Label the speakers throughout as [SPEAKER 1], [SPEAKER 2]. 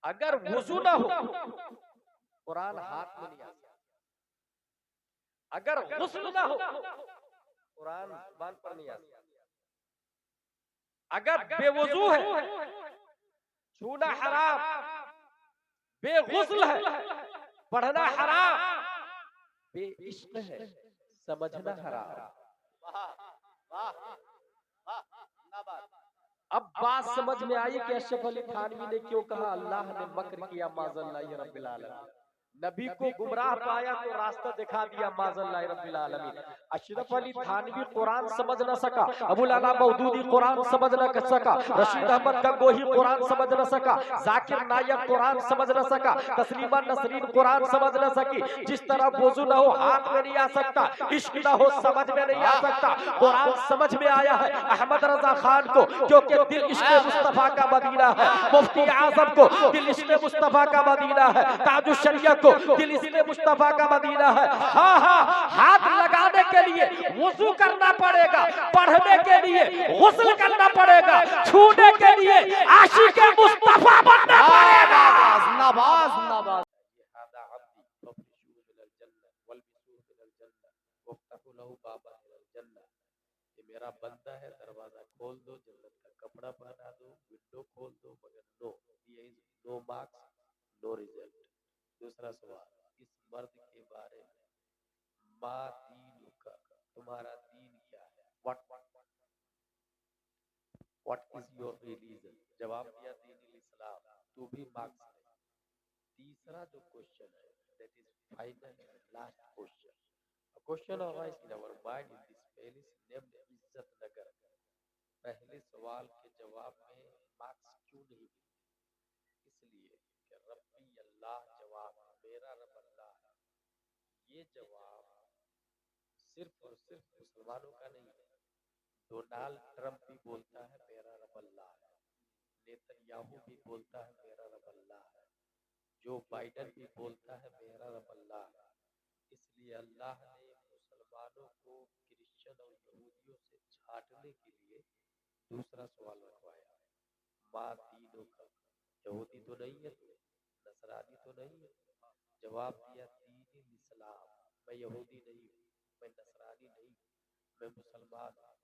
[SPEAKER 1] अगर वुजू ना हो कुरान हाथ में नहीं आ सकता। अगर गुस्ल ना हो कुरान जुबान पर नहीं आ सकता। अगर बेवुजू है छूना हराम, बेगुस्ल है पढ़ना हराम, बेइश्क है समझना हराम। अब बात समझ में आई कि अशरफ अली थानवी ने क्यों कहा अल्लाह ने मक्र किया माज़ल्लाहि रब्बिल आलमीन। नबी को गुमराह पाया तो रास्ता दिखा दिया माज़ल्लाहि रब्बिल आलमीन। अशरफ अली थानवी कुरान समझ न सका, अबुल अला मौदूदी कुरान समझ न सका, रशीद अहमद गंगोही कुरान समझ न सका, जाकिर नायक कुरान समझ न सका, तस्लीमा नसरीन कुरान समझ न सकी। जिस तरह वुजू न हो हाथ में नहीं आ सकता, इश्क न हो समझ में नहीं आ सकता, कुरान समझ में आया है अहमद रजा खान को, क्योंकि दिल इश्क मुस्तफा का मदीना है। मुफ्ती आजम को दिल इश्क मुस्तफा का मदीना है। ताजुश शरिया को दिल इश्क मुस्तफा का मदीना है। हाँ हाँ, हाथ लगाने के लिए वुजू करना पड़ेगा, पढ़ने के लिए गुस्ल करना पड़ेगा, छूने के लिए आशिक मुस्तफा बनना पड़ेगा।
[SPEAKER 2] जिंदाबाद जिंदाबाद।
[SPEAKER 1] ये मेरा बंदा है, दरवाजा खोल दो, जन्नत का कपड़ा पहना दो, विंडो खोल दो, मगर नो, ये is no marks no result. दूसरा सवाल, इस मर्द के बारे में मा दीन का, तुम्हारा दीन क्या है? What is your religion? जवाब दिया दीन इस्लाम, तू भी मार्क्स नहीं। तीसरा जो क्वेश्चन है that is final and last question, question arise in our mind in this playlist named Izzat Nagar. पहले सवाल के जवाब में मार्क्स क्यों नहीं मिलते? इसलिए कि रब्बी अल्लाह जवाब है, मेरा रब अल्लाह है। ये जवाब सिर्फ और सिर्फ मुसलमानों का नहीं है। डोनाल्ड ट्रंप भी बोलता है मेरा रब अल्लाह है, नेतन्याहू भी बोलता है मेरा रब अल्लाह है, जो बाइडन भी बोलता है मेरा रब अल्लाह है। इसलिए अल्लाह ने मुसलमानों को क्रिश्चियन और यहूदियों से छांटने के लिए दूसरा सवाल रखवाया, माँ दीनों का, यहूदी तो नहीं है तू, नसरानी तो नहीं है? जवाब दिया दीन इस्लाम, मैं यहूदी नहीं हूँ, मैं नसरानी नहीं हूँ, मैं मुसलमान हूँ।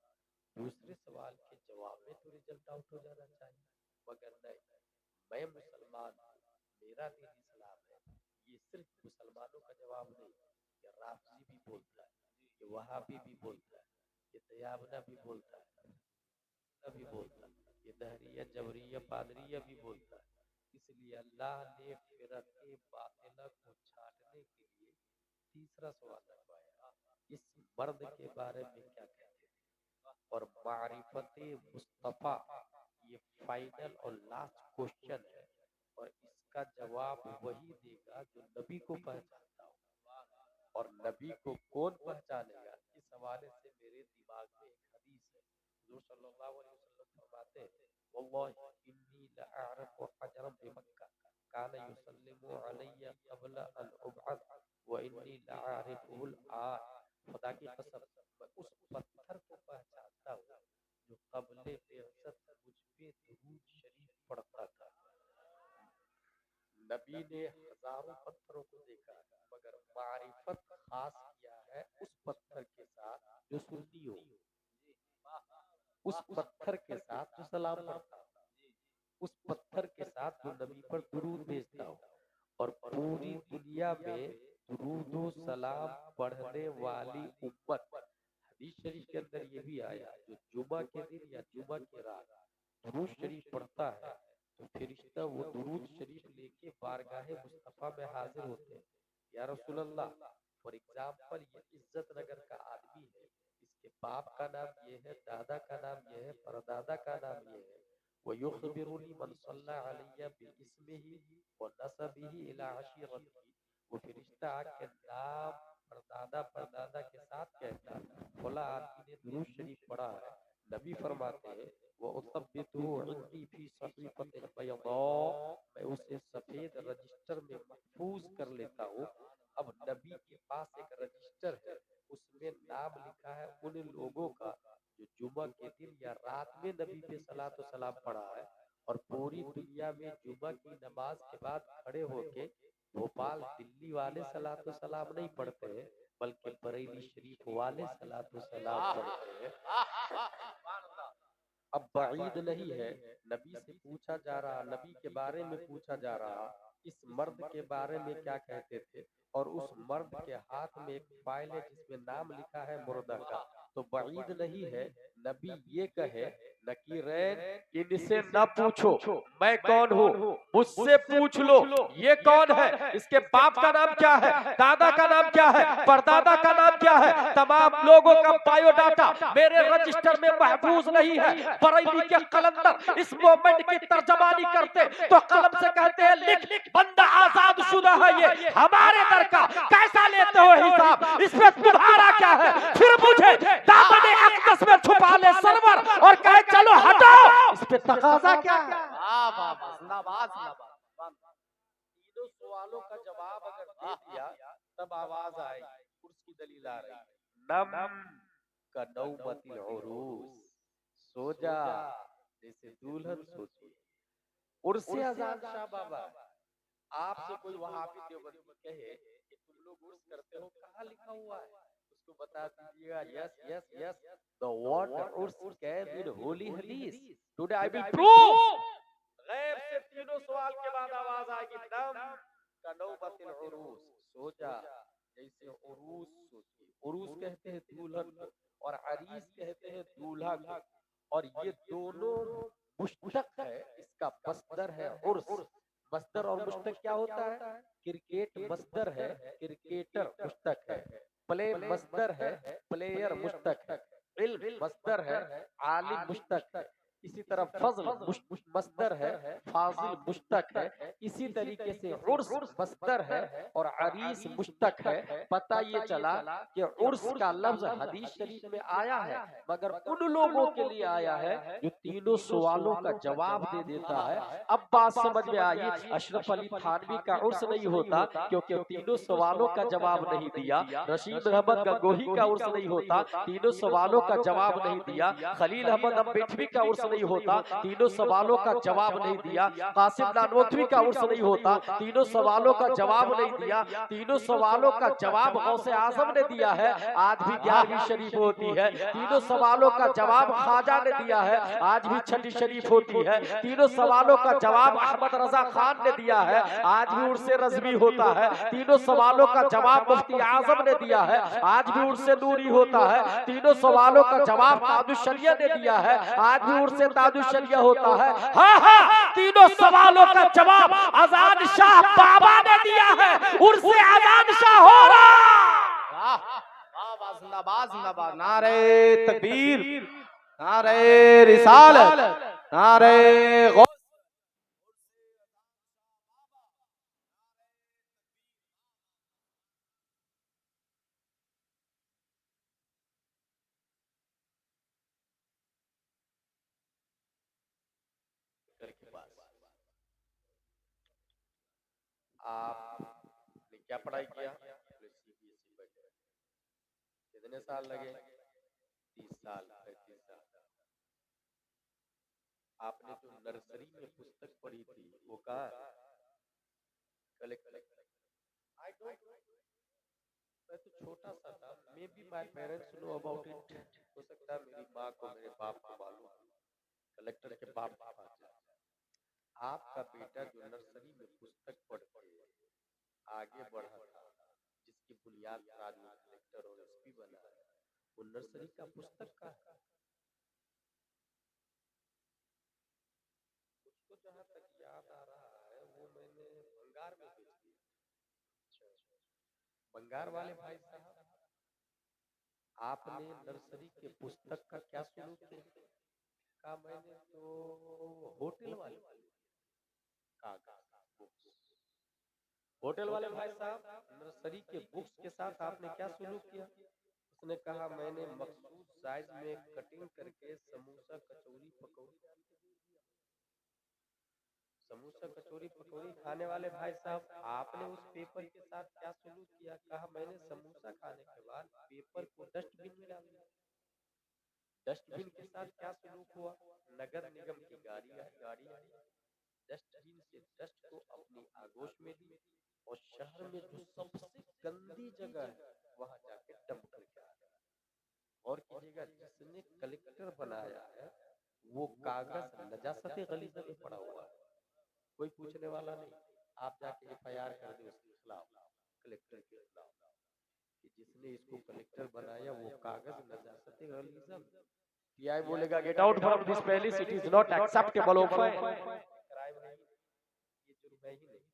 [SPEAKER 1] दूसरे सवाल के जवाब में तो रिजल्ट आउट हो जाना चाहिए, मगर नहीं, मैं मुसलमान हूँ, मेरा दीन इस्लाम है। ये सिर्फ मुसलमानों का जवाब नहीं, ये राफजी भी बोलता है, ये वहाबी भी बोलता है, ये तयाबना भी बोलता है, भी बोलता है, ये दहरिया जबरिया पादरिया भी बोलता है। इसलिए अल्लाह ने फिरके बातिला को छांटने के लिए तीसरा सवाल रखवाया, इस मर्द के बारे में क्या कहते हैं? और मारिफत मुस्तफा ये फाइनल और लास्ट क्वेश्चन है, और इसका जवाब वही देगा जो नबी को पहचानता हो। और नबी को कौन पहचानेगा? इस हवाले से मेरे दिमाग में एक हदीस है, हुजूर सल्लल्लाहु अलैहि वसल्लम फरमाते हैं, वल्लाहि इन्नी लअअरिफु हजरन बिमक्का काना युसल्लिमु अलैया क़ब्ल अन उबअस व इन्नी लअअरिफुल आन। खुदा की कसम, मैं उस पत्थर को पहचानता हूँ जो क़ब्ले बिअसत मुझ पे दुरूद शरीफ पढ़ता था। नबी ने हजारों पत्थरों को देखा है, मगर मारिफत खास किया है उस पत्थर के साथ जो सुन्नी हो, उस पत्थर के साथ जो सलाम पढ़ता हो, उस पत्थर के साथ जो नबी पर दुरूद भेजता हो। और पूरी दुनिया में दुरूद सलाम पढ़ने वाली उम्मत, हदीस शरीफ के अंदर ये भी आया, जो जुमा के दिन या जुमा की रात दुरूद शरीफ पढ़ता है तो फिरिश्ता वो दुरूद शरीफ लेके बारगाहे मुस्तफा में हाजिर होते हैं। या रसूल अल्लाह, फॉर एग्जाम्पल ये इज्जत नगर का आदमी है, इसके बाप का नाम ये है, दादा का नाम ये है, परदादा का नाम ये है, वो युखबिरुनी मन सल्ला अलैया बिइस्मिही व नसबिही इला अशीरतिही। वो फिरिश्ता आके नाम परदादा परदादा के साथ कहता है फला आदमी ने दुरूद शरीफ पढ़ा है। नबी फरमाते हैं वो उसब्बितुहु इंदी फी सहीफतिल बयदा, मैं उसे सफेद रजिस्टर में महफूज कर लेता हूँ। अब नबी के पास एक रजिस्टर है, उसमें नाम लिखा है उन लोगों का जो जुमा के दिन या रात में नबी पे सलातो सलाम पढ़ा है, और पूरी दुनिया में जुमा की नमाज के बाद खड़े होके भोपाल दिल्ली वाले सलातो सलाम नहीं पढ़ते हैं, बल्कि बरेली शरीफ वाले सलातो सलाम पढ़ते हैं। अब बईद नहीं है, नबी से पूछा जा रहा, नबी के बारे में पूछा जा रहा, इस मर्द के बारे में क्या कहते थे, और उस मर्द के हाथ में एक फाइल है जिसमें नाम लिखा है मुर्दा का। तो बईद नहीं है नबी ये कहे नकीरैन इनसे न पूछो मैं कौन हूँ, मुझसे पूछ लो ये कौन है, इसके बाप का नाम क्या है, दादा का नाम क्या है, परदादा का नाम क्या है, तमाम लोगों का बायोडाटा मेरे रजिस्टर में महफूज नहीं है। बरेली के कलंदर इस मोमेंट की तर्जमानी करते तो कलम से कहते हैं लिख बंदा आजाद शुदा है, ये हमारे दर का कैसा लेते हो हिसाब, इसमें तुम्हारा क्या है, फिर मुझे दामन अक़दस में छुपा ले सरवर और कहे चलो हटो, इस पे तकाजा क्या है।
[SPEAKER 2] जिंदाबाद जिंदाबाद।
[SPEAKER 1] तीनों सवालों का जवाब अगर दे दिया तब आवाज आएगी, उसकी दलील आ रही है। नम का नौबतिल उरूस, सो जा जैसे दुल्हन सोती। उर्से आजाद शाह बाबा, आपसे कोई वहाबी देवबंदी कहे कि तुम लोग उर्स करते हो, कहाँ लिखा हुआ है, उसको बता दीजिएगा। Yes yes yes, the word Urs can in Holi हदीस, टुडे आई विल प्रूव। गैब से तीनों सवाल के बाद आवाज आएगी, नम का नौबतिल उरूस, सो जा जैसे उरूस सोती। उरूस कहते हैं दुल्हन को, और अरीस कहते हैं दूल्हा को, और ये दोनों मुश्तक है, इसका मस्दर है उर्स। मस्दर और मुश्तक क्या होता है, क्रिकेट मस्दर है, क्रिकेटर मुश्तक है, प्ले मस्दर है, प्लेयर मुश्तक है, इल्म मस्दर है, आलिम मुश्तक है, इसी तरह फजल मस्दर है, फाजिल मुश्तक है, इसी तरीके से उर्स मस्दर है और अरीस मुश्तक है। पता ये चला कि उर्स का लफ्ज हदीस शरीफ में आया है, मगर उन लोगों के लिए आया है जो तीनों सवालों का जवाब दे देता है। अब बात समझ में आई, अशरफ अली थानवी का उर्स नहीं होता क्योंकि तीनों सवालों का जवाब नहीं दिया। रशीद अहमद गंगोही का उर्स नहीं होता, तीनों सवालों का जवाब नहीं दिया। खलील अहमद अम्बेडवी का उर्स नहीं होता, तीनों सवालों का जवाब नहीं दिया। कासिम नानोतवी का उर्स नहीं होता, तीनों सवालों का जवाब नहीं दिया। तीनों सवालों का जवाब गौसे आजम ने दिया है, आज भी 11वीं शरीफ होती है। तीनों सवालों का जवाब ख्वाजा ने दिया है, आज भी 6ठी शरीफ होती है। तीनों सवालों का जवाब अहमद रजा खान ने दिया है, आज भी उर्से रज़वी होता है। तीनों सवालों का जवाब मुफ्ती आजम ने दिया है, आज भी उर्से नूरी होता है। तीनों सवालों का जवाब ताजुश्शरिया ने दिया है, आज भी उर्से ताजुश्शरिया होता है। हाँ हाँ, तीनों सवालों का जवाब आजाद शाह बाबा ने दिया है, उर्से आजाद शाह हो रहा।
[SPEAKER 2] जिंदाबाद जिंदाबाद। नारे तकबीर, नारे रिसालत, नारे गौस।
[SPEAKER 1] आपने क्या पढ़ाई किया, सीबीएसई बैठे, कितने साल लगे, 30 साल 35 साल। आपने जो नर्सरी में पुस्तक पढ़ी थी वो कहाँ, कलेक्ट। आई डोंट, मैं तो छोटा सा था, may be my parents know about it, हो सकता है मेरी माँ को मेरे बाप को मालूम, कलेक्टर के बाप के पास जाए। आपका बेटा जो नर्सरी में पुस्तक पढ़ के आगे बढ़ा था, जिसकी बुनियाद पर आज वो कलेक्टर और एसपी बना है, वो नर्सरी का पुस्तक का है। उसको जहाँ तक याद आ रहा है वो मैंने बंगार में बेच दिया। बंगार वाले भाई साहब, आपने नर्सरी के पुस्तक का क्या सुलूक किया? कहा मैंने तो होटल वाले होटल वाले भाई साहब, नर्सरी के बुक्स के साथ आपने क्या सुलूक किया? उसने कहा मैंने मखसूस साइज में कटिंग करके समोसा कचौरी पकौड़ी डाल के दे दिया। समोसा कचौरी पकौड़ी खाने वाले भाई साहब, आपने उस पेपर के साथ क्या सुलूक किया? कहा मैंने समोसा खाने के बाद पेपर को डस्टबिन में डाल दिया। डस्टबिन के साथ क्या सलूक हुआ? नगर निगम की गाड़ी आई, डस्टबिन से डस्ट को अपनी आगोश में ली और शहर में जो सबसे गंदी जगह है वहां जाके डंप करके आ गया। और कीजिएगा, जिसने कलेक्टर बनाया है वो कागज नजासत गलीजा में पड़ा हुआ है, कोई पूछने वाला नहीं। आप जाके एफआईआर कर दे उसके खिलाफ, कलेक्टर के खिलाफ, कि जिसने इसको कलेक्टर बनाया वो कागज नजासत गलीजा में। टीआई बोलेगा get out from this place, it is not acceptable offence. Crime नहीं, ये जुर्म है ही नहीं,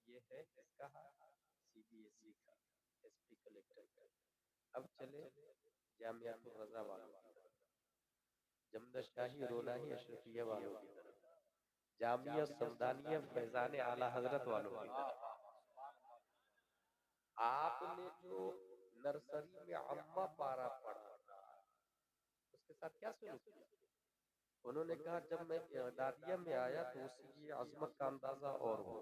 [SPEAKER 1] ये है इसका सीबीएसई का, एसपी कलेक्टर का। अब चले जामियातुर रजा वालों की तरफ, जमदशाही रोनाही अशरफिया वालों की तरफ, जामिया समदानिया फैजान आला हजरत वालों की तरफ। आपने जो नर्सरी में अम्मा पारा पढ़ा था उसके साथ क्या सलूक किया? उन्होंने कहा जब मैं इदादिया में आया तो उसकी अजमत का अंदाजा और हो,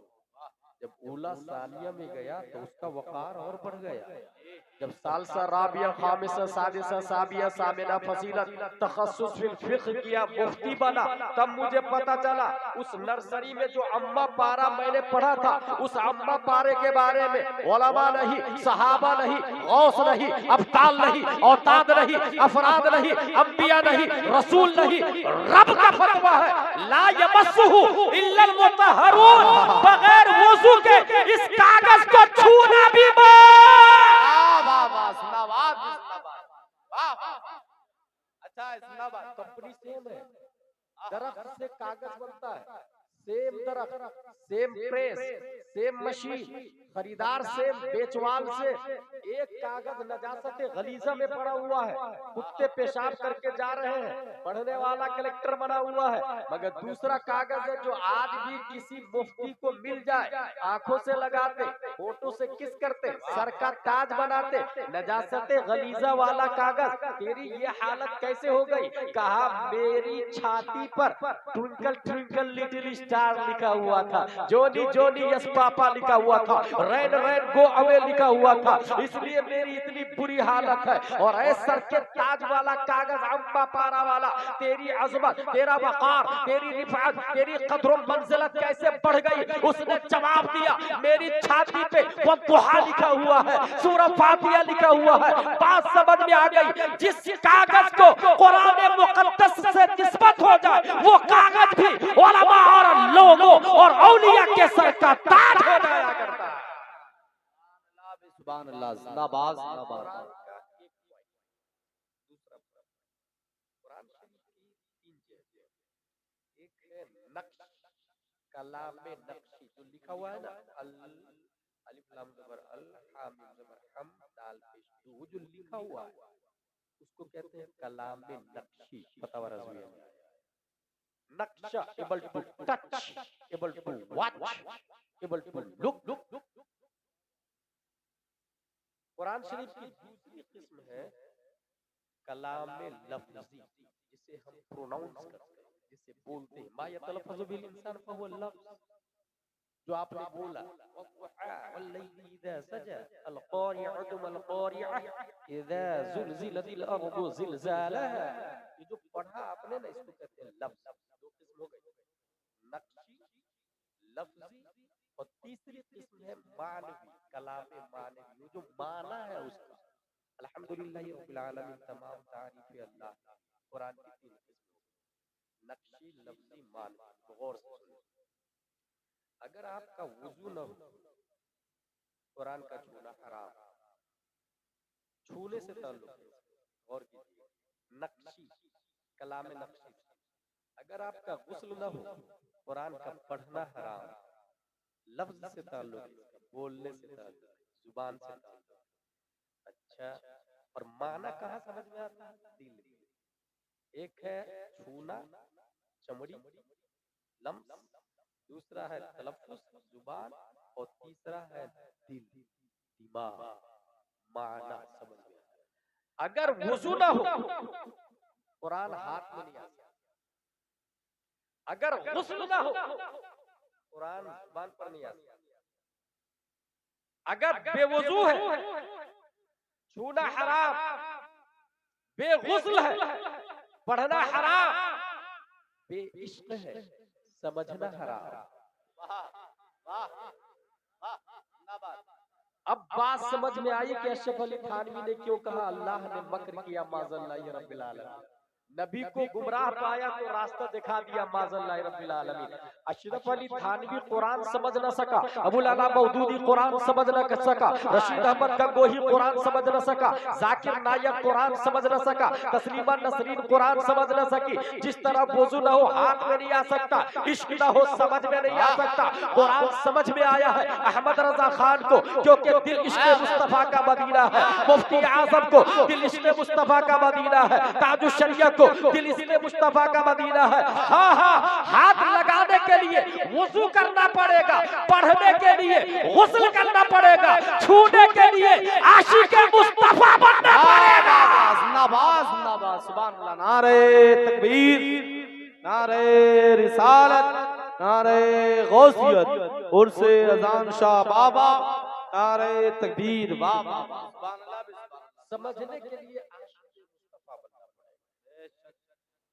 [SPEAKER 1] जब ऊला सानिया में गया तो उसका वकार और बढ़ गया, जब सालसा राबिया खामिसा सादिसा साबिया सामिना फसीलत तखस्सुस फिल फिक्ह किया, मुफ्ती बना, तब मुझे पता चला उस नर्सरी में जो अम्मा पारा मैंने पढ़ा था उस अम्मा पारे के बारे में उलमा नहीं, सहाबा नहीं, गौस नहीं, अब्ताल नहीं, औताद नहीं, अफराद नहीं, अंबिया नहीं, रसूल नहीं, रब का फतवा है ला यमस्सुहु इल्लल मुतहहरून, बगैर वुजू के इस कागज को छूना भी अच्छा इस्लामाबाद कंपनी सेम है, दरख्त से कागज बनता है, सेम दरख्त, सेम प्रेस, सेम मशीन, खरीदार से, बेचवाल से, एक कागज नजासत गलीजा में पड़ा हुआ है, कुत्ते पेशाब करके जा रहे हैं, पढ़ने वाला कलेक्टर बना हुआ है, मगर दूसरा कागज है जो आज भी किसी मुफ्ती को मिल जाए आंखों से लगाते, फोटो से किस करते, सर का ताज बनाते, नजासत गलीजा वाला कागज। तेरी ये हालत कैसे हो गई? कहा मेरी छाती पर ट्विंकल ट्विंकल लिटिल स्टार लिखा हुआ था, जोनी जोनी यस पापा लिखा हुआ था, रैन रैन गो अवे लिखा हुआ था, इसलिए मेरी इतनी बुरी हालत है। और ऐसा के ताज वाला कागज अम्मा पारा वाला, तेरी अजमत, तेरा वकार, तेरी रिफात, तेरी कदर मंजिलत कैसे बढ़ गई? उसने जवाब दिया मेरी छाती पे वद्दुहा लिखा हुआ है, सूरह फातिहा लिखा हुआ है। बात समझ में आ गई? जिस कागज को कुरान मुकद्दस से निस्बत हो जाए वो कागज भी उलमा और लोगों और औलिया के सर का ताज हो जाया करता है। सुभान अल्लाह, जिंदाबाद जिंदाबाद। दूसरा कुरान शरीफ की तीन चीजें, एक है नक्श, कलाम में नक्शी जो लिखा हुआ है ना, अल अलिफ लाम ज़बर अल, हा मीम ज़बर हम, दाल पेश दू, जो लिखा हुआ है उसको कहते हैं कलाम में नक्शी। फतवा रज़विया में नक्शा able to touch, able to watch, able to look. Quran Sharif की दूसरी किस्म है कलाम में लफ्जी, जिसे हम प्रोनाउंस करते हैं, जिसे बोलते हैं। मा यतलफ़ज़ु बिल इंसान फहुव लफ्ज़, जो आपने बोला, वल्लैलि इज़ा सजा, अल क़ारिअतु मल क़ारिअह, इज़ा ज़ुलज़िलतिल अर्दु ज़िलज़ालहा। ये जो पढ़ा आपने ना, इसको कहते हैं लफ्ज़। दो किस्म हो गई, नक्शी, लफ्जी, और तीसरी किस्म है मानवी, कलाम मानवी, जो माना है उसका। अल्हम्दुलिल्लाह रब्बिल आलमीन, तमाम तारीफ़ अल्लाह। कुरान की तीन किस्म, नक्शी, लफ्जी, मानवी। गौर से सुनिए, अगर आपका वुजू न हो, कुरान का छूना हराम, छूने से ताल्लुक है। गौर कीजिए, नक्शी, कलाम नक्शी। अगर आपका गुस्ल न हो, कुरान का पढ़ना हराम, लफ्ज से ताल्लुक है, बोलने से ताल्लुक है, जुबान से ताल्लुक है। अच्छा, और माना कहाँ समझ में आता है? दिल में। एक है छूना, चमड़ी, लम्स, दूसरा है तलफ्फुज़, जुबान, और तीसरा है दिल, दिमाग, माना समझ में आता है। अगर वुजू ना हो, कुरान हाथ में नहीं आता। अगर गुस्ल ना हो, कुरान जुबान पर नहीं आता। अगर बेवुजू है, छूना हराम, बेगुस्ल है, पढ़ना हराम, बेइश्क है, समझना हराम।
[SPEAKER 2] वाह वाह वाह, जिंदाबाद।
[SPEAKER 1] अब बात समझ में आई कि अशरफ अली थानवी ने क्यों कहा अल्लाह ने मक्र किया माज़ल्लाह रब्बिल आलमीन। नबी को गुमराह पाया तो रास्ता दिखा दिया माज़ल्लाह रब्बिल आलमीन। अशरफ अली थानवी कुरान समझ न सका, अबुल अला मौदूदी कुरान समझ न सका, रशीद अहमद गंगोही कुरान समझ न सका, जाकिर नायक कुरान समझ न सका, तस्लीमा नसरीन कुरान समझ न सकी। जिस तरह वुजू न हो हाथ में नहीं आ सकता, इश्क न हो समझ में नहीं आ सकता, कुरान समझ में आया है अहमद रजा खान को, क्योंकि दिल इश्क मुस्तफा का मदीना है। मुफ्ती आजम को दिल इश्क मुस्तफा का मदीना है। ताजुश शरिया को दिल इश्क मुस्तफा का मदीना है। हाँ हाँ, हाथ लगाने के लिए वुजू करना पड़ेगा, पढ़ने के लिए गुस्ल करना पड़ेगा, छूने के लिए आशिक मुस्तफा बनना पड़ेगा।
[SPEAKER 2] जिंदाबाद जिंदाबाद, सुभान अल्लाह। नारे तकबीर, नारे रिसालत, नारे गौसियत, उर्से अजान शाह बाबा, नारे तकबीर। वाह वाह वाह, सुभान अल्लाह।
[SPEAKER 1] समझने के लिए आशिक मुस्तफा बनना पड़ेगा।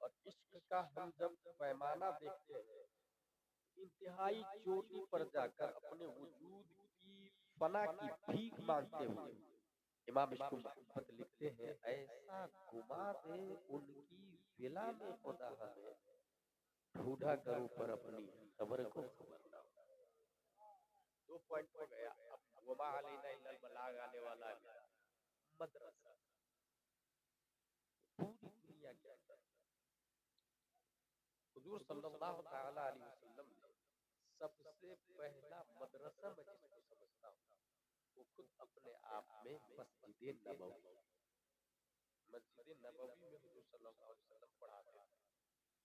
[SPEAKER 1] और इश्क का हम जब पैमाना देखते हैं, इंतहाई चोटी पर जाकर अपने वजूद की फना की भीख मांगते हुए इमाम इश्क मोहब्बत लिखते हैं, ऐसा घुमा दे उनकी विला में खुदा हमें, ढूंढा करो पर अपनी खबर को खबर ना हो। 2 पॉइंट हो गया। अब वमा अलैना इल्लल बलाग आने वाला है। मदरसा पूरी दुनिया के अंदर हुजूर सल्लल्लाहु तआला अलैहि वसल्लम ने सबसे पहला मदरसा में जिसको समझता हूं वो खुद अपने आप में मस्जिद नबवी में हुजूर सल्लल्लाहु अलैहि वसल्लम पढ़ाते थे।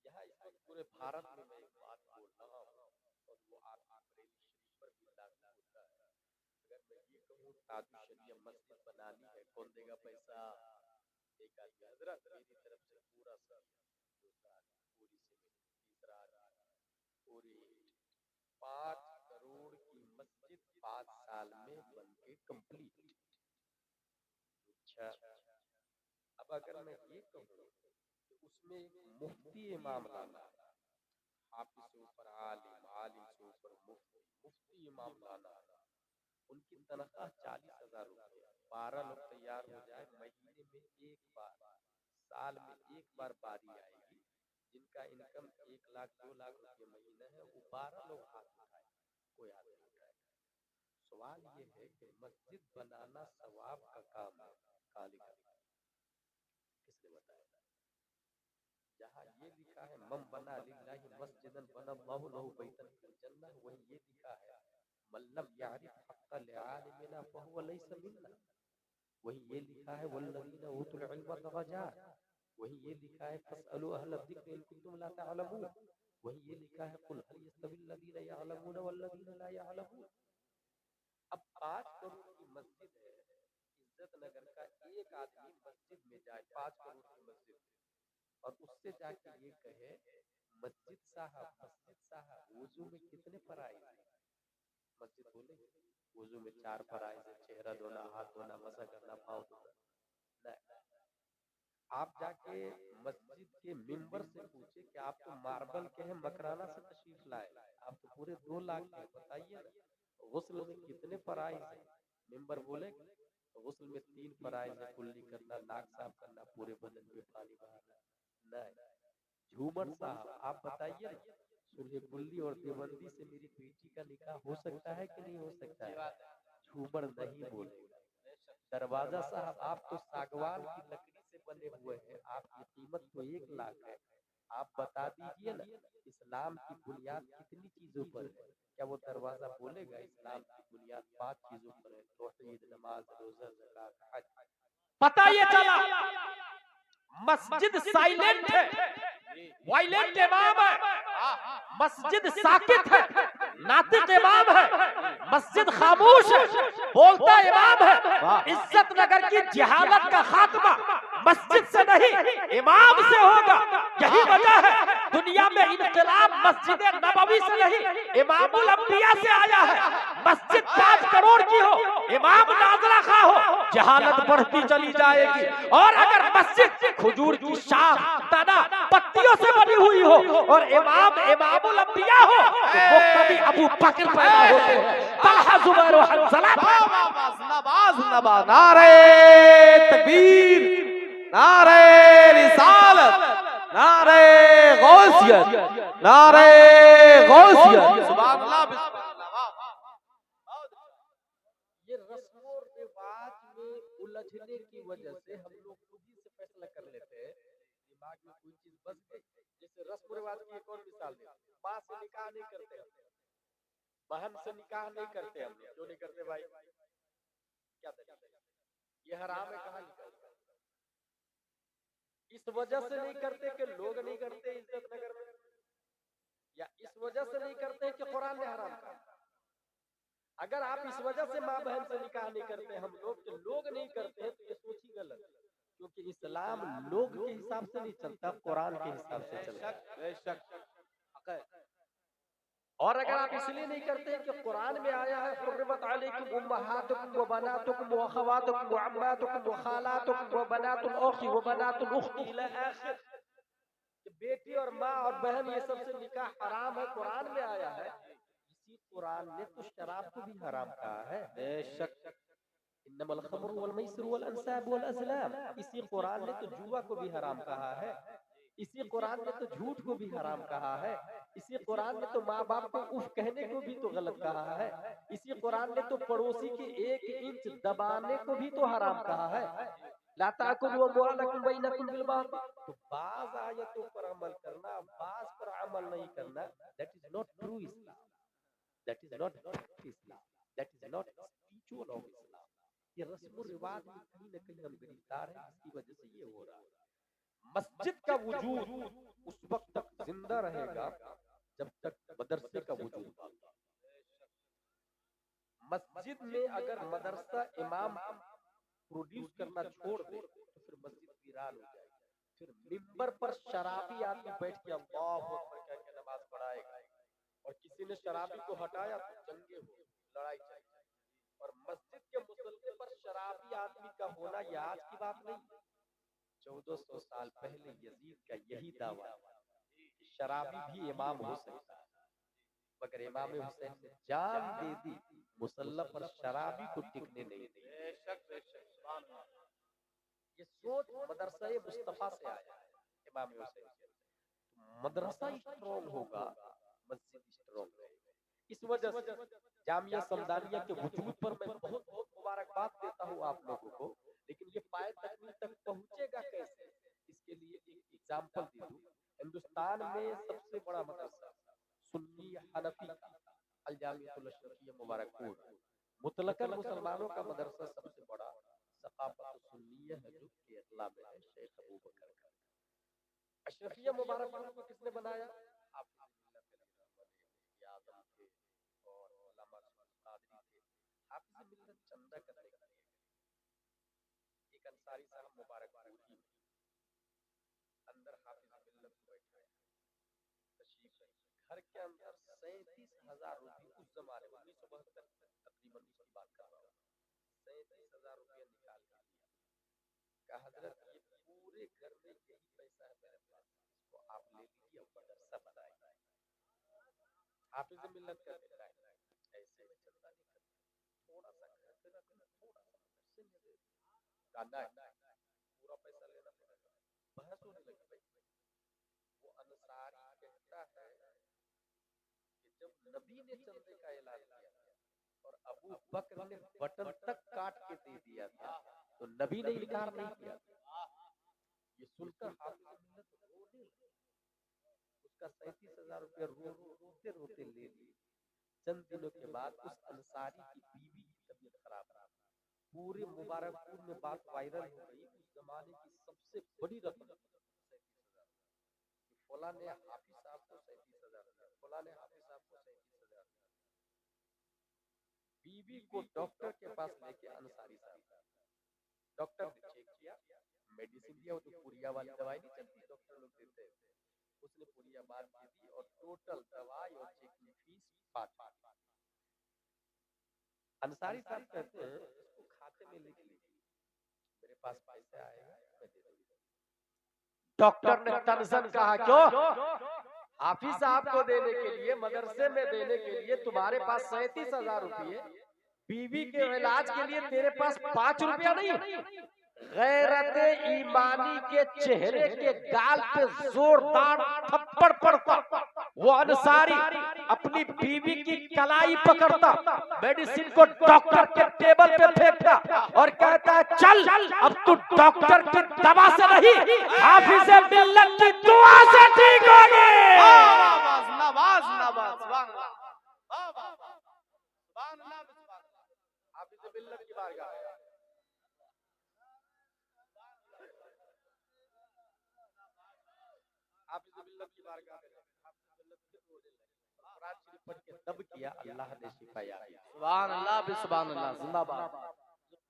[SPEAKER 1] यहाँ इस वक्त पूरे भारत में मैं एक बात बोल रहा हूँ और वो आपकी बरेली शरीफ पर भी लागू होता है। अगर मैं ये कहूँ ताजुश शरिया मस्जिद बनानी है, कौन देगा पैसा? एक आदमी, हजरत मेरी तरफ से पूरा सर, दूसरा पूरी सीमेंट, तीसरा पूरी 5 करोड़ की मस्जिद 5 साल में बन के कंप्लीट। अच्छा, अब अगर मैं ये कहूँ कि उसमें एक मुफ्ती इमाम लाना है, हाफिज से ऊपर आलिम, आलिम से ऊपर मुफ्ती, मुफ्ती इमाम लाना है, उनकी तनख्वाह 40,000 रुपये, 12 लोग तैयार हो जाए, महीने में एक बार, साल में एक बार बारी आएगी, जिनका इनकम 1 लाख 2 लाख रुपये महीना है, वो 12 लोग हाथ उठाए, कोई हाथ नहीं उठाएगा। सवाल ये है कि मस्जिद बनाना सवाब का काम है, खाली किसने बताया? जहाँ ये लिखा है मम बना लिल्लाहि मस्जिदन बनल्लाहु लहु बैतन फिल जन्नह, वही ये लिखा है मल्लम यारिफ हक़्क़ल आलिमिना फहुव लैसा मिन्ना। वही ये लिखा है वल्लज़ीना ऊतुल इल्म दरजात। वही ये लिखा है फस्अलू अहल ज़िक्र इन कुंतुम ला तअलमून। वही ये लिखा है कुल हल यस्तविल लज़ीना यअलमून वल्लज़ीना ला यअलमून। अब 5 करोड़ की मस्जिद है, इज्जत नगर का एक आदमी मस्जिद में जाए 5 करोड़ की मस्जिद और उससे जाके ये कहे मस्जिद साहब वुजू में कितने फराइज हैं? मस्जिद बोले वुजू में 4 फराइज है, चेहरा धोना, हाथ धोना, मसा करना, पाँव धोना। नहीं, आप जाके मस्जिद के मिंबर से पूछे कि आप तो मार्बल के हैं, मकराना से तशरीफ लाए, आप तो पूरे 2 लाख के, बताइए ना गुस्ल में कितने फराइज हैं? मिंबर बोले गुस्ल में 3 फराइज है, कुल्ली करना, नाक साफ करना, पूरे बदन पे पानी बहाना। नहीं, झूमर साहब आप बताइए ना, सुलह कुल्ली और देवबंदी से मेरी बेटी का निकाह हो सकता है कि नहीं हो सकता है? झूमर नहीं बोलेगा। दरवाजा साहब आप तो सागवान की लकड़ी से बने हुए हैं, आपकी कीमत तो 1 लाख है, आप बता दीजिए ना इस्लाम की बुनियाद कितनी चीजों पर है? क्या वो दरवाजा बोलेगा इस्लाम की बुनियाद 5 चीजों पर है, तौहीद, नमाज, रोजा, ज़कात, हज। पता ये चला मस्जिद साइलेंट है, वायलेंट इमाम है, मस्जिद साकित है, नातिक इमाम है, मस्जिद खामोश है, बोलता इमाम है। इज्जत नगर की जहालत का खात्मा मस्जिद से नहीं इमाम से होगा। यही वजह है दुनिया में इनकलाब मस्जिद नबवी से नहीं, इमामुल अंबिया से आया है। मस्जिद 5 करोड़ की हो, इमाम नाज़रा खा हो, जहालत बढ़ती चली जाएगी। और अगर मस्जिद खजूर की शाख, तना, पत्तियों से बनी हुई हो और इमामुल अंबिया हो, तो मुक्तदी अबू बकर पैदा होते हैं, तलहा, जुबैर और हंज़ला।
[SPEAKER 2] नारे तकबीर, नारे रिसालत, नारे गौसियत, नारे गौसियत। सुभान अल्लाह, बिस्मिल्लाह।
[SPEAKER 1] ये रस्म और रिवाज में उलझने की वजह से हम लोग खुद ही से फैसला कर लेते हैं, दिमाग में कोई चीज बस गई। जैसे रस्म रिवाज की एक और मिसाल दे, माँ से निकाह नहीं करते हम, बहन से निकाह नहीं करते हम। क्यों नहीं करते भाई? क्या दलील है? ये हराम है, कहाँ लिखा है? इस वजह से नहीं करते कि लोग नहीं करते इज्जत नगर में, या इस वजह से नहीं करते कि कुरान ने हराम कहा। अगर आप इस वजह से माँ बहन से निकाह नहीं करते हम लोग, कि लोग नहीं करते हैं, तो ये सोच ही गलत है। क्योंकि इस्लाम लोग के हिसाब से नहीं चलता, कुरान के हिसाब से चलता है। और अगर आप इसलिए नहीं करते हैं कि कुरान में आया है, हुर्रिमत अलैकुम उम्महातुकुम व बनातुकुम व अखवातुकुम व अम्मातुकुम व खालातुकुम व बनातुल अखी व बनातुल उख्ती इला आखिर, कि बेटी और माँ और बहन ये सबसे निकाह हराम है, कुरान में आया है। इसी कुरान ने तो शराब को भी हराम कहा है। बेशक, इन्नमल खम्रु वल मैसिरु वल अंसाब वल अज़लाम, इसी कुरान ने तो जुआ को भी हराम कहा है। इसी कुरान ने तो झूठ को भी हराम कहा है। इसी कुरान ने तो माँ बाप को उफ कहने को भी तो गलत कहा है। इसी कुरान ने तो पड़ोसी के 1 इंच दबाने को भी तो हराम कहा है। ला ताकुलू अम्वालकुम बैनकुम बिल बातिल। तो बाज़ आयतों पर अमल करना, बाज़ पर अमल नहीं करना, that is not true Islam, that is not Islam, that is not spiritual of Islam. ये रस्म रिवाज में कहीं ना कहीं हम गिरफ्तार हैं, जिसकी वजह से ये हो रहा है। मस्जिद का वजूद उस वक्त तक जिंदा रहेगा जब तक मदरसे का वजूद होगा। मस्जिद में अगर मदरसा इमाम प्रोड्यूस करना छोड़ दे तो फिर मस्जिद वीरान हो जाएगी। फिर मिंबर पर शराबी आदमी बैठ के अल्लाहु अकबर कह के नमाज पढ़ाएगा, और किसी ने शराबी को हटाया तो जंगे हो, लड़ाई चलेगी। और मस्जिद के मुसल्ले पर शराबी आदमी का होना यह आज की बात नहीं। 1400 साल पहले यजीद का यही दावा कि शराबी भी इमाम हो सकता है, मगर इमाम हुसैन ने जान दे दी, मुसल्ला पर शराबी को टिकने नहीं दी। ये सोच मदरसा मुस्तफा से आया है, इमाम हुसैन से। मदरसा स्ट्रॉन्ग होगा, मस्जिद स्ट्रॉन्ग रहेगा। इस वजह से जामिया समदानिया के वजूद पर मैं बहुत बहुत मुबारकबाद देता हूँ आप लोगों को। लेकिन ये पाए तकमील तक पहुंचेगा कैसे, इसके लिए एक एग्जांपल दे दूं। हिंदुस्तान में सबसे बड़ा मदरसा सुन्नी हनफी अल जामियातुल अशरफिया मुबारकपुर, मुतलकन मुसलमानों का मदरसा सबसे बड़ा सकाफत सुन्निया है, जो केरला में है, शेख अबू बकर का। अशरफिया मुबारकपुर को किसने बनाया? आप आजम थे और उलमा कादरी थे। हाफिज मिल्लत चंदा करने के लिए एक अंसारी साहब मुबारकपुर ही अंदर हाफिज मिल्लत को बैठाया, तशरीफ है घर के अंदर 37,000 रुपए उस जमाने में 1972 तकरीबन उसकी बात कर रहा हूँ, 37,000 रुपया निकाल के दिया। कहा हजरत ये पूरे घर में यही पैसा है मेरे पास, इसको आप ले लीजिए और मदरसा बनाइए। हाफिज मिल्लत का बेटा है, ऐसे में चंदा नहीं करता, थोड़ा सा घर पे रखना, थोड़ा सा मदरसे में दे देना है, पूरा पैसा लेना पड़ेगा। बहस होने लगी भाई। वो अंसारी कहता है कि जब नबी ने चंदे का ऐलान किया और अबू बकर ने बटन तक काट के दे दिया था, तो नबी ने इनकार नहीं किया था। ये सुनकर हाफिज मिल्लत रोने लगे। उसका 37,000 रुपया रोते रोते ले लिए। चंद दिनों के बाद उस अंसारी की बीवी की तबीयत खराब रहा, पूरे मुबारकपुर में बात वायरल हो गई। उस जमाने की सबसे बड़ी रकम 37,000, फौला ने हाफिज साहब को 37,000, फौला ने हाफिज साहब को 37,000। बीवी को डॉक्टर के पास लेके अंसारी साहब, डॉक्टर ने चेक किया, मेडिसिन दिया, वो तो पुरिया वाली दवाई नहीं चलती डॉक्टर लोग देते हैं, उसने पूरी अमाउंट दे दी और टोटल दवाई और चेकिंग फीस 5 अंसारी साहब कहते हैं इसको खाते में लिख लीजिए, मेरे पास पैसे आएगा मैं दे दूंगा। डॉक्टर ने तनसन कहा क्यों? हाफिज साहब को देने के लिए, मदरसे में देने के लिए तुम्हारे पास 37,000 रुपये, बीवी के इलाज के लिए तेरे पास 5 रुपया नहीं। गैरत ईमानी के चेहरे के गाल पे जोरदार थप्पड़ पड़ता, वो अंसारी अपनी बीवी की कलाई पकड़ता, मेडिसिन को डॉक्टर के टेबल पे फेंकता और कहता है चल अब तू डॉक्टर की दवा से नहीं, हाफिज मिल्लत की दुआ से ठीक होगी।
[SPEAKER 2] नवाज नवाज सुभान अल्लाह, वाह वाह वाह, सुभान अल्लाह सुभान अल्लाह। हाफिज मिल्लत की बारगाह में हाफिज मिल्लत की बारगाह में हाफिज मिल्लत फिर रोने लगे, कुरान शरीफ पढ़ के तब किया अल्लाह ने शिफाया। सुभान अल्लाह भी सुभान अल्लाह, जिंदाबाद।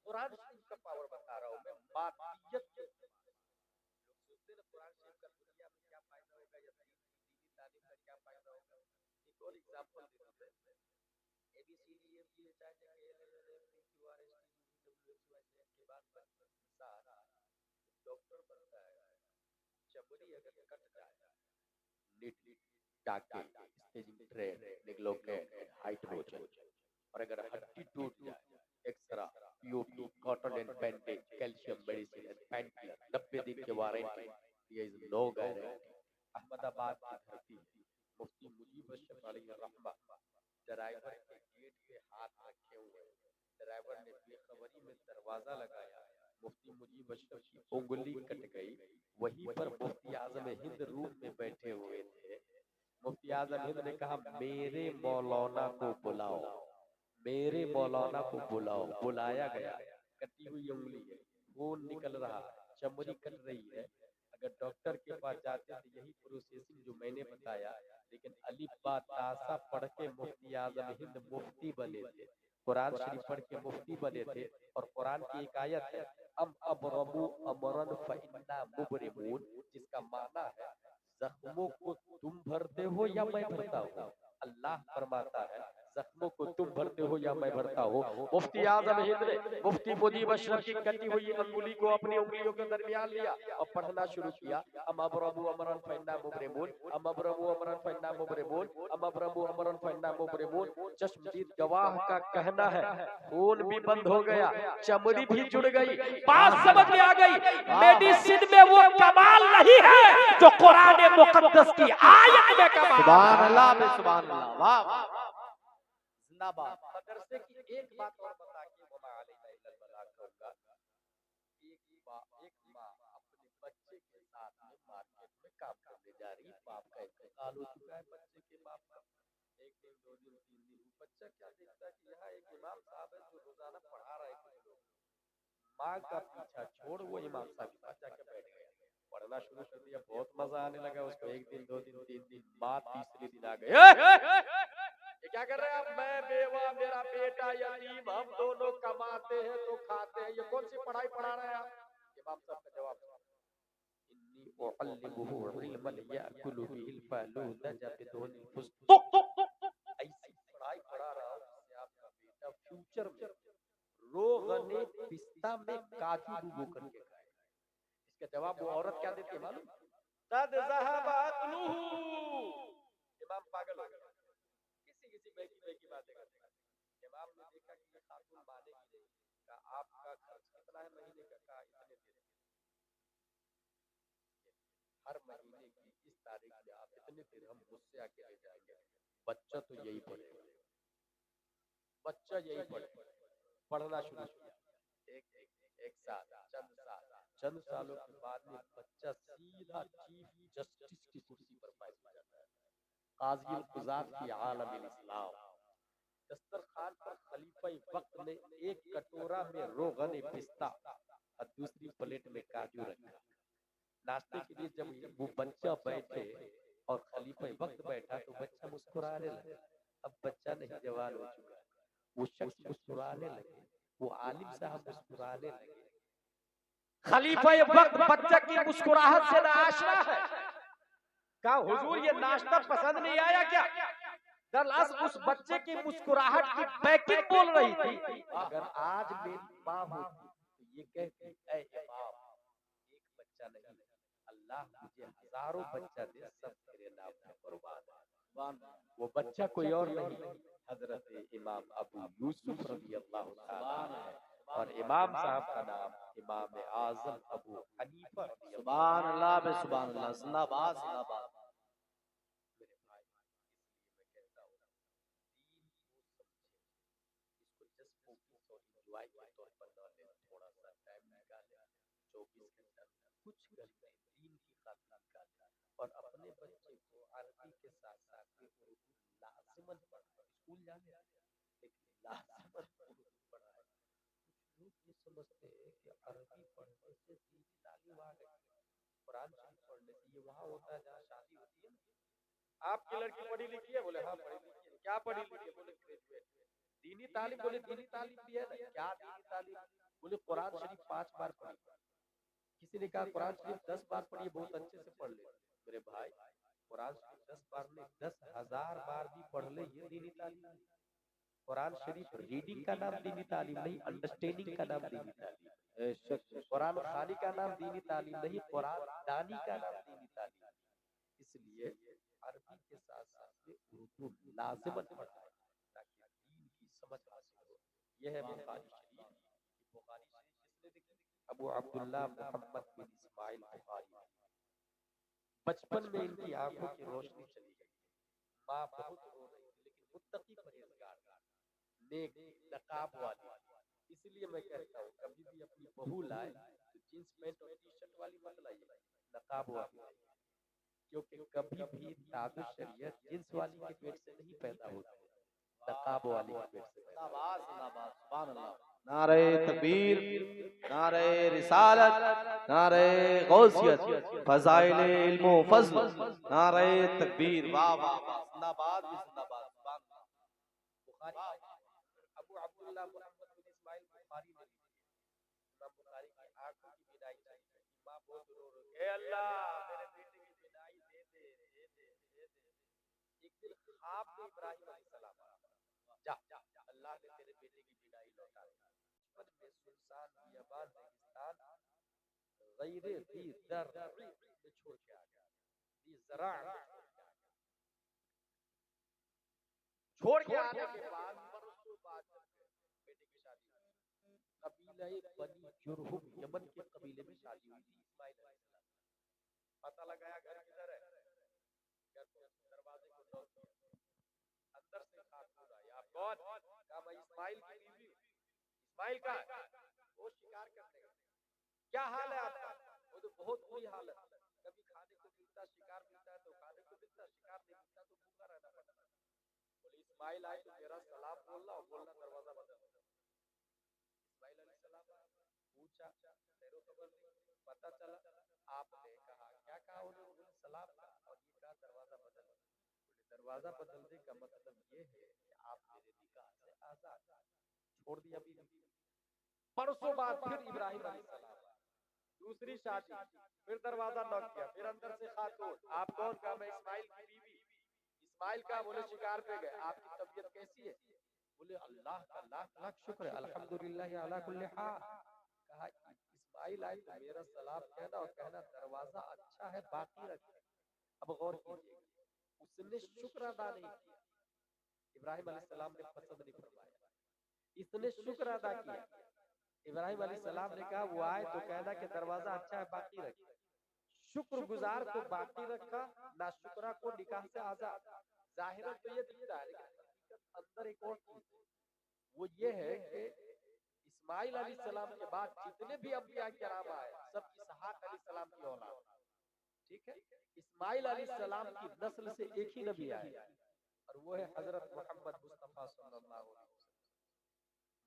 [SPEAKER 2] कुरान शरीफ का पावर बता रहा हूं मैं, मादियत के लोग सोचते हैं कुरान शरीफ का दुनिया में क्या फायदा होगा या दीनी तालीम का क्या फायदा होगा। एक और एग्जांपल देता हूं, ABCDEFGH के बाद डॉक्टर बनता है, चमड़ी अगर कट जाए, नीट टाके स्टेजिंग ट्रेड निग्लोकेट हाइड्रोजन, और अगर हड्डी टूट जाए, x-ray POP cotton and bandage calcium medicine and painkiller 90 दिन के वारंटी, ये इज नो गारंटी। अहमदाबाद की धरती, मुफ्ती मुजीब अशरफ अलैहि रहमा ड्राइवर के गेट पे हाथ रखे हुए, ड्राइवर ने बेखबरी में दरवाजा लगाया, मुफ्ती मुजीब अशरफ की उंगली कट गई। वहीं पर मुफ्ती आजम हिंद रूम में बैठे हुए थे, मुफ्ती आजम हिंद ने कहा मेरे मौलाना को बुलाओ, मेरे मौलाना को बुलाओ। बुलाया गया, कटी हुई उंगली है, खून निकल रहा है, चमड़ी कट रही है। अगर डॉक्टर के पास जाते तो यही प्रोसेसिंग जो मैंने बताया, लेकिन अलिफ बा तासा पढ़ के मुफ्ती आजम हिंद मुफ्ती बने थे, कुरान शरीफ पढ़ के मुफ्ती बने थे। और कुरान की एक आयत है अम अबरमु अमरन फइन्ना मुबरिमून, जिसका माना है जख्मों को तुम भरते हो या मैं भरता हूँ। अल्लाह फरमाता है जख्मों को तुम भरते हो या मैं भरता हूँ। मुफ्ती आजम हिंद ने मुफ्ती मुजीब अशरफ की कटी हुई अंगुली को अपनी उंगलियों के दरमियान लिया और पढ़ना शुरू किया, अम अबरमु अमरन फइन्ना मुबरिमून, अम अबरमु अमरन फइन्ना मुबरिमून, अम अबरमु अमरन फइन्ना मुबरिमून। चश्मदीद गवाह का कहना है खून भी बंद हो गया, चमड़ी भी जुड़ गई। बात समझ में आ गई, मेडिसिन में वो कमाल नहीं है जो कुरान मुकद्दस की आयत में कमाल। सुभान अल्लाह में सुभान अल्लाह, वाह वाह जिंदाबाद। मदरसे की एक बात और बता के वमा अलैना इल्लल बलाग कहूंगा, एक माँ अपने बच्चे के साथ में मार्केट में काम करने जा रही, बाप का इंतकाल हो चुका है बच्चे के बाप का। एक दिन, दो दिन, तीन दिन, बच्चा क्या देखता है कि यहाँ एक इमाम साहब है जो रोजाना पढ़ा रहे कुछ लोग। माँ का पीछा छोड़ वो इमाम साहब के पास जाके बैठ गया, पढ़ना शुरू कर दिया, बहुत मजा आने लगा उसको। एक दिन, दो दिन, तीन दिन, माँ तीसरे दिन आ गए, ये क्या कर रहे हैं आप? मैं बेवा, मेरा बेटा यतीम, हम दोनों कमाते हैं तो खाते हैं, ये कौन सी पढ़ाई पढ़ा रहे हैं आप? इमाम साहब का जवाब, इन्नी उअल्लिमुहु इल्मन याकुलु बिहिल फालूदा जबिदुल फुस्तुक। ऐसी पढ़ाई पढ़ा रहा हूँ जिससे आपका बेटा फ्यूचर में रोगने पिस्ता में काजू डुबो करके खाए। इसका जवाब वो औरत क्या देती है मालूम? तद ज़हब अक्लुहु, इमाम पागल हो गया, किसी बेकी बातें करते हैं। इमाम ने देखा कि ये खातून मानेगी नहीं, कहा आपका खर्च कितना है महीने का? कहा इतने दिन, हर महीने की इस तारीख में आप इतने दिरहम मुझसे आके ले जाएंगे। बच्चा तो यही पढ़े, बच्चा यही पढ़े, पढ़ना शुरू किया। एक साल, चंद सालों के बाद में बच्चा सीधा चीफ जस्टिस की कुर्सी पर बैठ जाता है, काज़ी कुज़ात की आलम इस्लाम। दस्तरखान पर खलीफा वक्त ने एक कटोरा में रोगन पिस्ता और दूसरी प्लेट में काजू रखा। नाश्ते के लिए जब वो बच्चा बैठे और खलीफा वक्त बैठा तो बच्चा मुस्कुराने लगा। अब बच्चा नहीं, जवान हो चुका है, वो शख्स मुस्कुराने लगे, वो आलिम साहब मुस्कुराने लगे। खलीफा वक्त बच्चा की मुस्कुराहट से नाआशना है,
[SPEAKER 3] कहा हुजूर ये नाश्ता पसंद नहीं आया क्या? दरअसल उस बच्चे की मुस्कुराहट की पैकिंग बोल रही थी।
[SPEAKER 1] अगर आज मेरी माँ होती तो ये कहती, ऐ इमाम, एक बच्चा नहीं, अल्लाह मुझे हजारों बच्चा दे, सब तेरे नाम पे कुर्बान है। वो बच्चा कोई और नहीं, हजरत इमाम अबू यूसुफ रज़ी अल्लाह ताला अन्हु है। और इमाम साहब का नाम इमाम आजम अबू हनीफा रज़ी अल्लाह
[SPEAKER 2] सुभान अल्लाह बे सुभान अल्लाह, जिंदाबाद जिंदाबाद।
[SPEAKER 1] मेरे भाई, इसलिए मैं कहता हूँ दीन को समझे, इसको जस्ट फोकस और एंजॉय के तौर पर न ले, थोड़ा सा टाइम निकाले, 24 घंटा कुछ घंटे दीन की खातिर निकाले और अपने बच्चे को अरबी के साथ साथ में उर्दू लाजिमन पढ़ाए। स्कूल जाने लेकिन लाजिमन उर्दू पढ़ाए। कुछ लोग ये समझते हैं कि अरबी पढ़ने से दीनी तालीम आ गई, कुरान शरीफ पढ़ने से ये वहाँ होता है जहाँ शादी होती है ना।
[SPEAKER 3] आपकी लड़की पढ़ी लिखी है? बोले हाँ पढ़ी लिखी है। क्या पढ़ी लिखी है? बोले ग्रेजुएट।
[SPEAKER 1] दीनी तालीम, बोले दीनी तालीम भी है ना। क्या दीनी तालीम? बोले कुरान शरीफ 5 बार पढ़ी। किसी ने कहा कुरान शरीफ 10 बार पढ़िए, बहुत अच्छे से पढ़ ले। मेरे भाई, कुरान शरीफ 10 बार नहीं, 10,000 बार भी पढ़ ले, ये दीनी तालीम नहीं। कुरान शरीफ रीडिंग का नाम दीनी तालीम नहीं, अंडरस्टैंडिंग का नाम दीनी तालीम है। कुरान खानी का नाम दीनी तालीम नहीं, कुरान दानी का नाम दीनी तालीम। इसलिए अरबी के साथ साथ में उर्दू लाजिमन पढ़ाए ताकि दीन की समझ हासिल हो। यह है बुखारी शरीफ। बुखारी शरीफ किसने लिखी? अबू अब्दुल्ला मोहम्मद बिन इस्माइल बुखारी। बचपन में इनकी आंखों की रोशनी चली गई, माँ बहुत रो रही थी, लेकिन मुत्तकी परहेजगार, नेक, नकाब वाली। इसलिए मैं कहता हूँ कभी भी अपनी बहू लाए तो जींस पैंट और टी शर्ट वाली मत लाइए, नकाब वाली लाइए। क्योंकि कभी भी ताबे शरीयत जींस वाली के पेट से नहीं पैदा होती, नकाब वाली के पेट से पैदा होती।
[SPEAKER 2] जिंदाबाद जिंदाबाद, सुभान अल्लाह। नारे तकबीर, नारे रिसालत, नारे गौसियत, फजाइल इल्म व फज़ल, नारे तकबीर, वाह वाह वाह, जिंदाबाद भी जिंदाबाद, सुभान अल्लाह।
[SPEAKER 1] बुखारी अबू अब्दुल्ला मोहम्मद बिन इस्माइल बुखारी ने लिखी है। इमाम बुखारी की आंखों की बीनाई चली गई, माँ बहुत रो रही, हे अल्लाह मेरे बेटे की बीनाई दे दे दे दे दे दे। एक दिन ख्वाब में इब्राहिम अलैहिस्सलाम आया, जा अल्लाह ने तेरे बेटे की बीनाई लौटा दी। बचपन में सुनसान बियाबान रेगिस्तान गैरे दी ज़र्अ में छोड़ के आ गया, दी ज़रा छोड़ के आने के बाद बरसों बाद बेटे की शादी हुई। कबीला बनी जुरहुम, यमन के कबीले में शादी हुई थी इस्माइल अलैहिस्सलाम। पता लगाया घर किधर है, घर को दरवाजे को नॉक किया, अंदर से खातून आई, आप कौन? कहा मैं इस्माइल की बीवी हूँ। इस्माइल का वो शिकार करने गए। क्या हाल है आपका? वो तो बहुत बुरी हालत, कभी खाने को मिलता, शिकार मिलता है तो खाने को मिलता, शिकार नहीं मिलता तो भूखा रहना पड़ता। बोले इस्माइल आए तो मेरा सलाम बोलना और बोलना दरवाजा बंद। इस्माइल अलैहिस्सलाम पूछा, तेरे खबर नहीं, पता चला? आपने कहा, क्या कहा उन्होंने? बोले सलाम कहा और ये कहा दरवाजा बदल। बोले दरवाजा बदलने का मतलब ये है कि आप मेरे निकाह से आजाद, छोड़ दिया बीवी। परसों बाद फिर इब्राहिम अलैहिस्सलाम, दूसरी शादी, फिर दरवाजा नॉक किया, फिर अंदर से खातून, आप कौन? कहा मैं इस्माइल की बीवी। इस्माइल का बोले शिकार पे गए, आपकी तबीयत कैसी है? बोले अल्लाह का लाख लाख शुक्र है, अल्हम्दुलिल्लाह अला कुल्ली हाल। कहा इस्माइल आए तो मेरा सलाम कहना और कहना दरवाजा अच्छा है, बाकी रखे। अब गौर कीजिए, उसने शुक्र अदा नहीं किया, इब्राहिम अलैहिस्सलाम ने पसंद नहीं फरमाया। इसने शुक्र अदा किया, इब्राहिम अलैहिस्सलाम ने कहा वो आए तो कहना कि दरवाजा अच्छा है, बाकी रखे। शुक्रगुजार को बाकी रखा, ना शुक्रा को निकाह से आजाद। जाहिर तो ये दिखता है, लेकिन हकीकत अंदर एक और चीज है, वो ये है कि इस्माइल अलैहिस्सलाम के बाद जितने भी अंबिया किराम आए सब इसहाक अलैहिस्सलाम की औलाद, ठीक है। इस्माइल अलैहिस्सलाम की नस्ल से एक ही नबी आए और वो है हजरत मोहम्मद मुस्तफा सल्लल्लाहु अलैहि वसल्लम।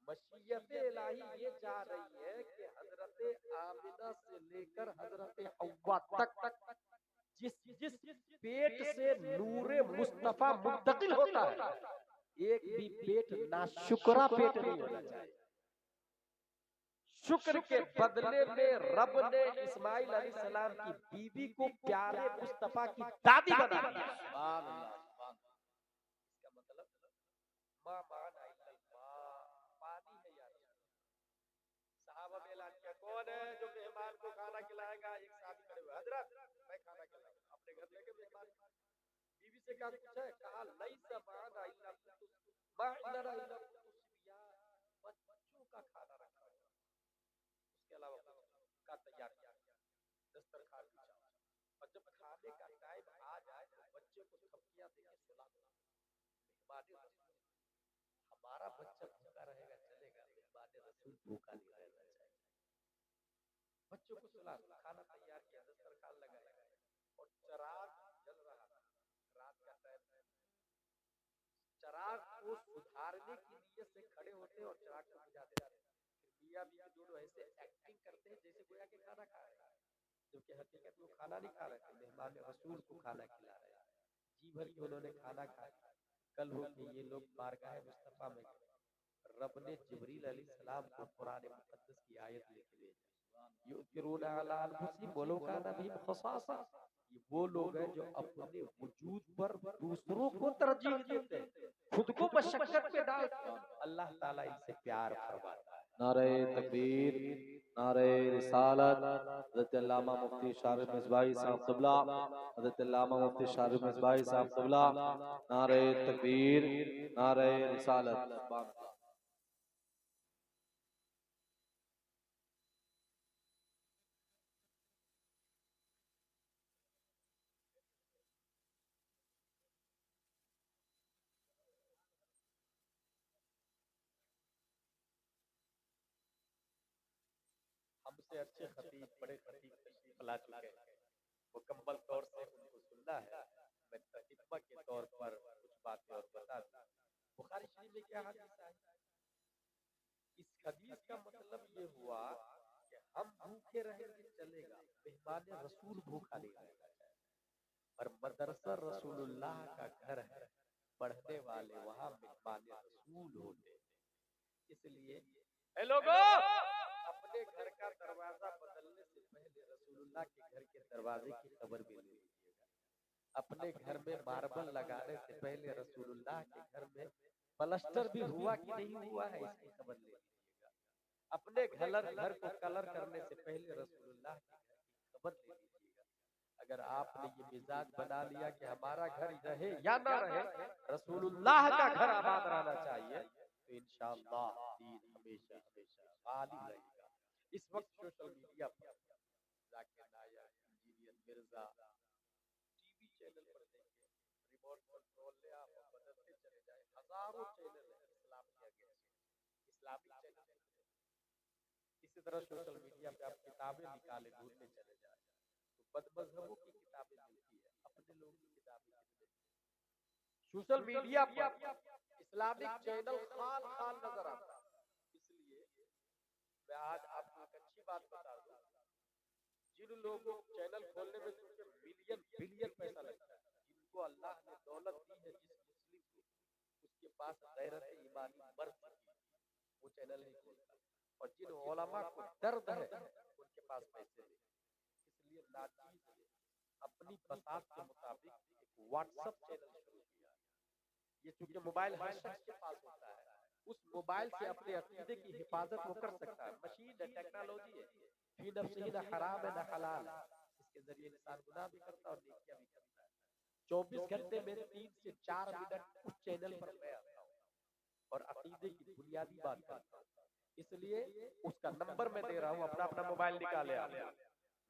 [SPEAKER 1] मशीयत इलाही ये जा रही है कि हजरत आमिना से लेकर हजरत हव्वा तक जिस जिस पेट से नूरे मुस्तफा मुंतकिल होता है, एक भी पेट नाशुक्रा पेट नहीं होना चाहिए।
[SPEAKER 3] शुक्र के बदले में रब ने इस्माइल अलैहिस्सलाम की बीवी को प्यारे मुस्तफा की दादी बना दिया।
[SPEAKER 1] सुभान अल्लाह, सुभान अल्लाह। इसका मतलब माँ माना इल्लल माँ, पानी है यार। साहबा में ऐलान किया, कौन है जो मेहमान को खाना खिलाएगा? एक साहबी खड़े हुए, हजरत मैं खाना खिलाऊंगा। अपने घर लेके मेहमान बीवी से क्या पूछा है? कहा लैसा माना इल्ला कुतुस मा इंदना इल्ला कुतुस या, बच्चों का खाना रखा हुआ, उसके अलावा कुछ का तैयार किया, दस्तरखान बिछा, और जब खाने का टाइम आ जाए तो बच्चे को थपकियां देके सुला दो। मेहमान रसूल, हमारा बच्चा भूखा रहेगा चलेगा, मेहमान रसूल भूखा नहीं रहना चाहिए। बच्चों को सुला दो, खाना तैयार किया, दस्तरखान लगाया, और चिराग जल रहा था, रात का टाइम है। चिराग को सुधारने की नीयत से खड़े होते और चिराग को बुझा देते। फिर मियां बीवी दोनों ऐसे एक्टिंग करते हैं जैसे गोया के खाना खा रहे हैं, जबकि हकीकत में वो खाना नहीं खा रहे थे, मेहमान रसूल को खाना खिला रहे हैं। जी भर के उन्होंने खाना खाया। कल हो के ये लोग बारगाह मुस्तफा में गए, रब ने जिब्रील अलैहिस्सलाम को कुरान मुकद्दस की आयत लेके भेजा, युकिरूना अला अनफुसिहिम वलौ काना बिहिम खसासा। ये वो लोग हैं जो अपने वजूद पर दूसरों को तरजीह देते हैं, खुद को मशक्कत में डालते हैं, अल्लाह ताला इनसे प्यार फरमाता है।
[SPEAKER 2] नारे तकबीर, नारे रिसालत। हज़रत अल्लामा मुफ्ती शारिफ मिसबाही साहब क़िबला, हज़रत अल्लामा मुफ्ती शारिफ मिसबाही साहब क़िबला, नारे तकबीर, नारे रिसालत।
[SPEAKER 1] हमसे अच्छे खतीब, बड़े खतीब तशरीफ ला चुके हैं, मुकम्मल तौर से उनको सुनना है। मैं तहिम्मा के तौर पर कुछ बातें और बता दूं। बुखारी शरीफ में क्या हदीस है? इस हदीस का मतलब ये हुआ कि हम भूखे रहेंगे चलेगा, मेहमान रसूल भूखा नहीं रहेगा। और मदरसा रसूलुल्लाह का घर है, पढ़ने वाले वहाँ मेहमान रसूल होते हैं। इसलिए ए लोगों, अपने घर का दरवाजा बदलने से पहले रसूलुल्लाह के घर के दरवाजे की खबर भी ले लीजिएगा। अपने घर में मार्बल लगाने से पहले रसूलुल्लाह के घर में प्लास्टर भी हुआ कि नहीं हुआ है, इसकी खबर ले लीजिएगा। अपने घर को कलर करने से पहले रसूलुल्लाह के घर की खबर ले लीजिएगा। अगर आपने ये मिजाज बना लिया कि हमारा घर रहे या ना रहे, रसूलुल्लाह का घर आबाद रहना चाहिए, तो इंशाअल्लाह दीन हमेशा हमेशा गालिब रहेगा। इस वक्त सोशल मीडिया पर जाकिर नायक, इंजीनियर मिर्जा, टीवी चैनल पर देखें, रिमोट कंट्रोल ले आप और बदलते चले जाए, हजारों चैनल है इस्लाम के अगेंस्ट, इस्लामिक चैनल। इसी तरह सोशल मीडिया पे आप किताबें निकाले ढूंढने चले जाए तो बदमज़हबों की किताबें मिलती है, अपने लोगों की किताबें कितने। सोशल मीडिया पर इस्लामिक चैनल खाल खाल नजर आता है। इसलिए मैं आज आपको एक अच्छी बात बता दूं, जिन लोगों को चैनल खोलने में मिलियन बिलियन पैसा लगता है, जिनको अल्लाह ने दौलत दी है, जिस मुस्लिम को उसके पास गैरत ईमानी मर चुकी है, वो चैनल नहीं खोलता। और जिन उलमा को दर्द है उनके पास पैसे नहीं। इसलिए नाचीज ने अपनी बसात के मुताबिक एक व्हाट्सएप चैनल शुरू किया। ये चूंकि मोबाइल हर शख्स के पास होता है, उस मोबाइल से अपने अकीदे की हिफाजत वो कर सकता है। मशीन है, टेक्नोलॉजी है, फी नफ्सिही ना हराम है ना हलाल है। इसके जरिए इंसान गुनाह भी करता है और नेकियां भी करता है। 24 घंटे में 3 से 4 मिनट उस चैनल पर मैं आता हूँ और अकीदे की बुनियादी बात करता हूँ। इसलिए उसका नंबर मैं दे रहा हूँ, अपना अपना मोबाइल निकाले आप,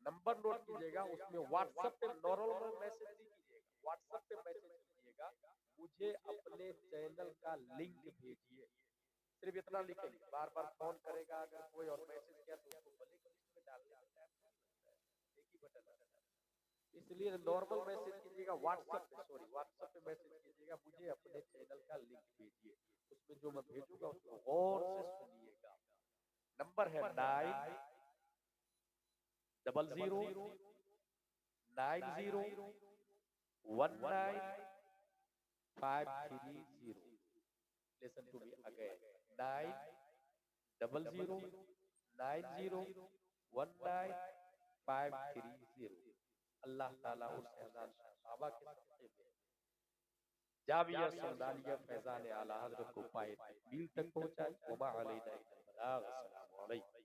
[SPEAKER 1] नंबर नोट कीजिएगा। उसमें व्हाट्सएप पे नॉर्मल मैसेज नहीं कीजिएगा, व्हाट्सएप पे मैसेज कीजिएगा, मुझे अपने चैनल का लिंक भेजिए। सिर्फ इतना लिखेंगे, बार बार फोन करेगा अगर कोई और मैसेज किया तो उसको लिंक लिस्ट में डालने में टाइम नहीं लगता है, एक ही बटन लगता है। इसलिए नॉर्मल मैसेज कीजिएगा, व्हाट्सएप पे मैसेज कीजिएगा, मुझे अपने चैनल का लिंक भेजिए। उसमें जो मैं भेजूंगा उसको गौर से सुनिएगा। नंबर है 90090195330। Listen to me again, 90090195330। 901953 अल्लाह ताला उर्से अजान शाह बाबा के सदक़े में जामिया सुल्तानिया फैजान आला हज़रत को पाए तकमील तक पहुंचाए। वमा अलैना इल्लल बलाग। अस्सलामु अलैकुम।